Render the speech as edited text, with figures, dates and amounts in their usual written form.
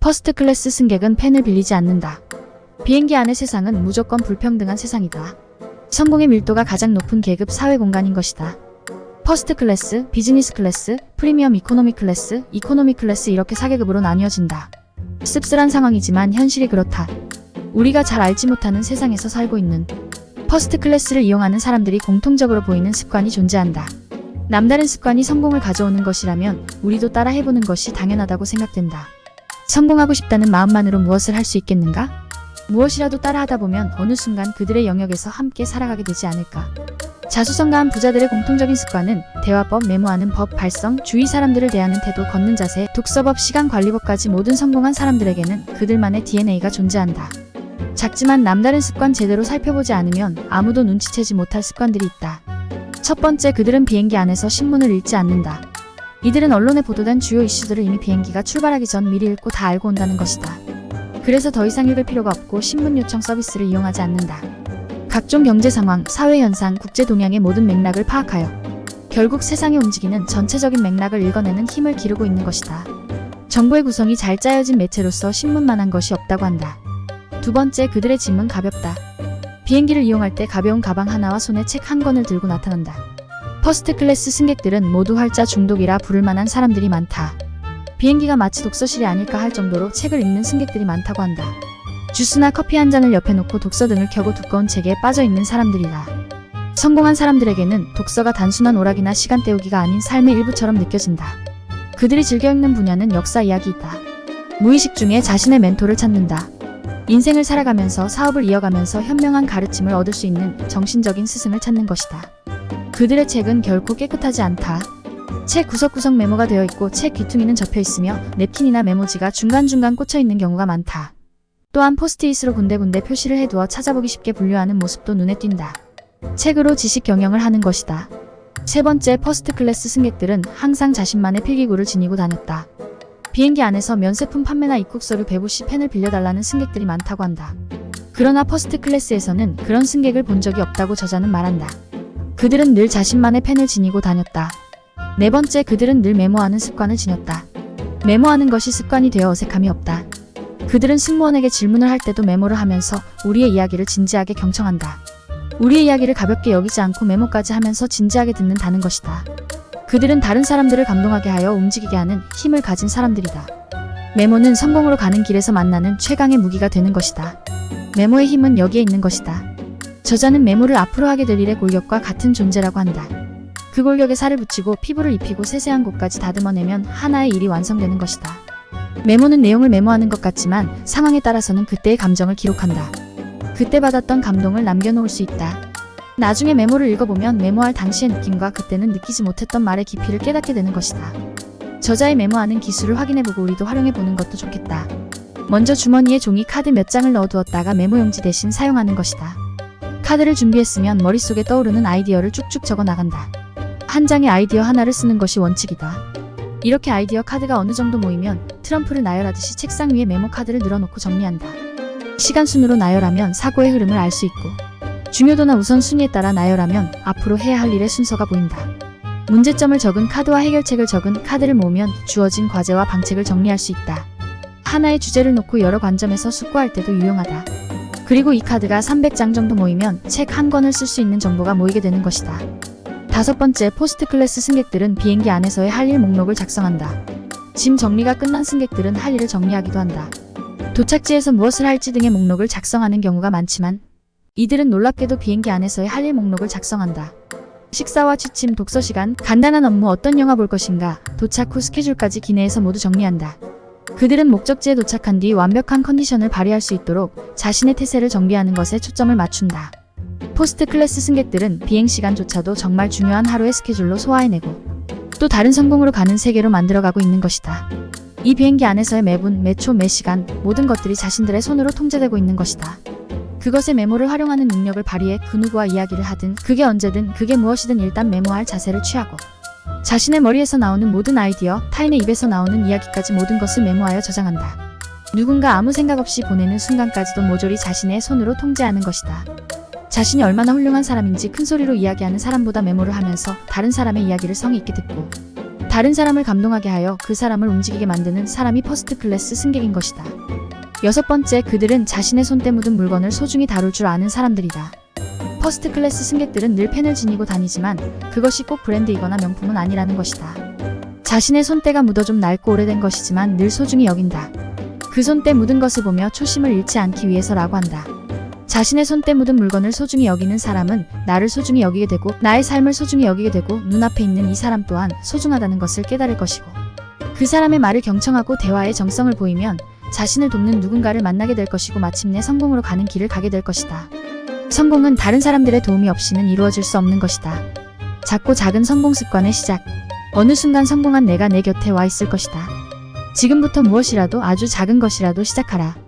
퍼스트 클래스 승객은 펜을 빌리지 않는다. 비행기 안의 세상은 무조건 불평등한 세상이다. 성공의 밀도가 가장 높은 계급 사회 공간인 것이다. 퍼스트 클래스, 비즈니스 클래스, 프리미엄 이코노미 클래스 이렇게 4계급으로 나뉘어진다. 씁쓸한 상황이지만 현실이 그렇다. 우리가 잘 알지 못하는 세상에서 살고 있는 퍼스트 클래스를 이용하는 사람들이 공통적으로 보이는 습관이 존재한다. 남다른 습관이 성공을 가져오는 것이라면 우리도 따라 해보는 것이 당연하다고 생각된다. 성공하고 싶다는 마음만으로 무엇을 할 수 있겠는가? 무엇이라도 따라하다 보면 어느 순간 그들의 영역에서 함께 살아가게 되지 않을까? 자수성가한 부자들의 공통적인 습관은 대화법, 메모하는 법, 발성, 주위 사람들을 대하는 태도, 걷는 자세, 독서법, 시간관리법까지 모든 성공한 사람들에게는 그들만의 DNA가 존재한다. 작지만 남다른 습관 제대로 살펴보지 않으면 아무도 눈치채지 못할 습관들이 있다. 첫 번째, 그들은 비행기 안에서 신문을 읽지 않는다. 이들은 언론에 보도된 주요 이슈들을 이미 비행기가 출발하기 전 미리 읽고 다 알고 온다는 것이다. 그래서 더 이상 읽을 필요가 없고 신문 요청 서비스를 이용하지 않는다. 각종 경제 상황, 사회 현상, 국제 동향의 모든 맥락을 파악하여 결국 세상이 움직이는 전체적인 맥락을 읽어내는 힘을 기르고 있는 것이다. 정보의 구성이 잘 짜여진 매체로서 신문만한 것이 없다고 한다. 두 번째, 그들의 짐은 가볍다. 비행기를 이용할 때 가벼운 가방 하나와 손에 책 한 권을 들고 나타난다. 퍼스트 클래스 승객들은 모두 활자 중독이라 부를 만한 사람들이 많다. 비행기가 마치 독서실이 아닐까 할 정도로 책을 읽는 승객들이 많다고 한다. 주스나 커피 한 잔을 옆에 놓고 독서등을 켜고 두꺼운 책에 빠져있는 사람들이다. 성공한 사람들에게는 독서가 단순한 오락이나 시간 때우기가 아닌 삶의 일부처럼 느껴진다. 그들이 즐겨 읽는 분야는 역사 이야기이다. 무의식 중에 자신의 멘토를 찾는다. 인생을 살아가면서 사업을 이어가면서 현명한 가르침을 얻을 수 있는 정신적인 스승을 찾는 것이다. 그들의 책은 결코 깨끗하지 않다. 책 구석구석 메모가 되어 있고 책 귀퉁이는 접혀 있으며 냅킨이나 메모지가 중간중간 꽂혀 있는 경우가 많다. 또한 포스트잇으로 군데군데 표시를 해두어 찾아보기 쉽게 분류하는 모습도 눈에 띈다. 책으로 지식 경영을 하는 것이다. 세 번째, 퍼스트 클래스 승객들은 항상 자신만의 필기구를 지니고 다녔다. 비행기 안에서 면세품 판매나 입국 서류 배부 시 펜을 빌려달라는 승객들이 많다고 한다. 그러나 퍼스트 클래스에서는 그런 승객을 본 적이 없다고 저자는 말한다. 그들은 늘 자신만의 펜을 지니고 다녔다. 네 번째, 그들은 늘 메모하는 습관을 지녔다. 메모하는 것이 습관이 되어 어색함이 없다. 그들은 승무원에게 질문을 할 때도 메모를 하면서 우리의 이야기를 진지하게 경청한다. 우리의 이야기를 가볍게 여기지 않고 메모까지 하면서 진지하게 듣는다는 것이다. 그들은 다른 사람들을 감동하게 하여 움직이게 하는 힘을 가진 사람들이다. 메모는 성공으로 가는 길에서 만나는 최강의 무기가 되는 것이다. 메모의 힘은 여기에 있는 것이다. 저자는 메모를 앞으로 하게 될 일의 골격과 같은 존재라고 한다. 그 골격에 살을 붙이고 피부를 입히고 세세한 곳까지 다듬어내면 하나의 일이 완성되는 것이다. 메모는 내용을 메모하는 것 같지만 상황에 따라서는 그때의 감정을 기록한다. 그때 받았던 감동을 남겨놓을 수 있다. 나중에 메모를 읽어보면 메모할 당시의 느낌과 그때는 느끼지 못했던 말의 깊이를 깨닫게 되는 것이다. 저자의 메모하는 기술을 확인해보고 우리도 활용해보는 것도 좋겠다. 먼저 주머니에 종이 카드 몇 장을 넣어두었다가 메모용지 대신 사용하는 것이다. 카드를 준비했으면 머릿속에 떠오르는 아이디어를 쭉쭉 적어 나간다. 한 장의 아이디어 하나를 쓰는 것이 원칙이다. 이렇게 아이디어 카드가 어느 정도 모이면 트럼프를 나열하듯이 책상 위에 메모 카드를 늘어놓고 정리한다. 시간 순으로 나열하면 사고의 흐름을 알 수 있고 중요도나 우선순위에 따라 나열하면 앞으로 해야 할 일의 순서가 보인다. 문제점을 적은 카드와 해결책을 적은 카드를 모으면 주어진 과제와 방책을 정리할 수 있다. 하나의 주제를 놓고 여러 관점에서 숙고할 때도 유용하다. 그리고 이 카드가 300장 정도 모이면 책 한 권을 쓸 수 있는 정보가 모이게 되는 것이다. 다섯 번째, 포스트 클래스 승객들은 비행기 안에서의 할 일 목록을 작성한다. 짐 정리가 끝난 승객들은 할 일을 정리하기도 한다. 도착지에서 무엇을 할지 등의 목록을 작성하는 경우가 많지만 이들은 놀랍게도 비행기 안에서의 할 일 목록을 작성한다. 식사와 취침, 독서 시간, 간단한 업무, 어떤 영화 볼 것인가, 도착 후 스케줄까지 기내에서 모두 정리한다. 그들은 목적지에 도착한 뒤 완벽한 컨디션을 발휘할 수 있도록 자신의 태세를 정비하는 것에 초점을 맞춘다. 포스트 클래스 승객들은 비행 시간조차도 정말 중요한 하루의 스케줄로 소화해내고 또 다른 성공으로 가는 세계로 만들어가고 있는 것이다. 이 비행기 안에서의 매분, 매초, 매시간 모든 것들이 자신들의 손으로 통제되고 있는 것이다. 그것의 메모를 활용하는 능력을 발휘해 그 누구와 이야기를 하든 그게 언제든 그게 무엇이든 일단 메모할 자세를 취하고 자신의 머리에서 나오는 모든 아이디어, 타인의 입에서 나오는 이야기까지 모든 것을 메모하여 저장한다. 누군가 아무 생각 없이 보내는 순간까지도 모조리 자신의 손으로 통제하는 것이다. 자신이 얼마나 훌륭한 사람인지 큰 소리로 이야기하는 사람보다 메모를 하면서 다른 사람의 이야기를 성의 있게 듣고 다른 사람을 감동하게 하여 그 사람을 움직이게 만드는 사람이 퍼스트 클래스 승객인 것이다. 6번째, 그들은 자신의 손때 묻은 물건을 소중히 다룰 줄 아는 사람들이다. 퍼스트 클래스 승객들은 늘 펜을 지니고 다니지만 그것이 꼭 브랜드이거나 명품은 아니라는 것이다. 자신의 손때가 묻어 좀 낡고 오래된 것이지만 늘 소중히 여긴다. 그 손때 묻은 것을 보며 초심을 잃지 않기 위해서라고 한다. 자신의 손때 묻은 물건을 소중히 여기는 사람은 나를 소중히 여기게 되고 나의 삶을 소중히 여기게 되고 눈앞에 있는 이 사람 또한 소중하다는 것을 깨달을 것이고, 그 사람의 말을 경청하고 대화의 정성을 보이면 자신을 돕는 누군가를 만나게 될 것이고 마침내 성공으로 가는 길을 가게 될 것이다. 성공은 다른 사람들의 도움이 없이는 이루어질 수 없는 것이다. 작고 작은 성공 습관의 시작. 어느 순간 성공한 내가 내 곁에 와 있을 것이다. 지금부터 무엇이라도 아주 작은 것이라도 시작하라.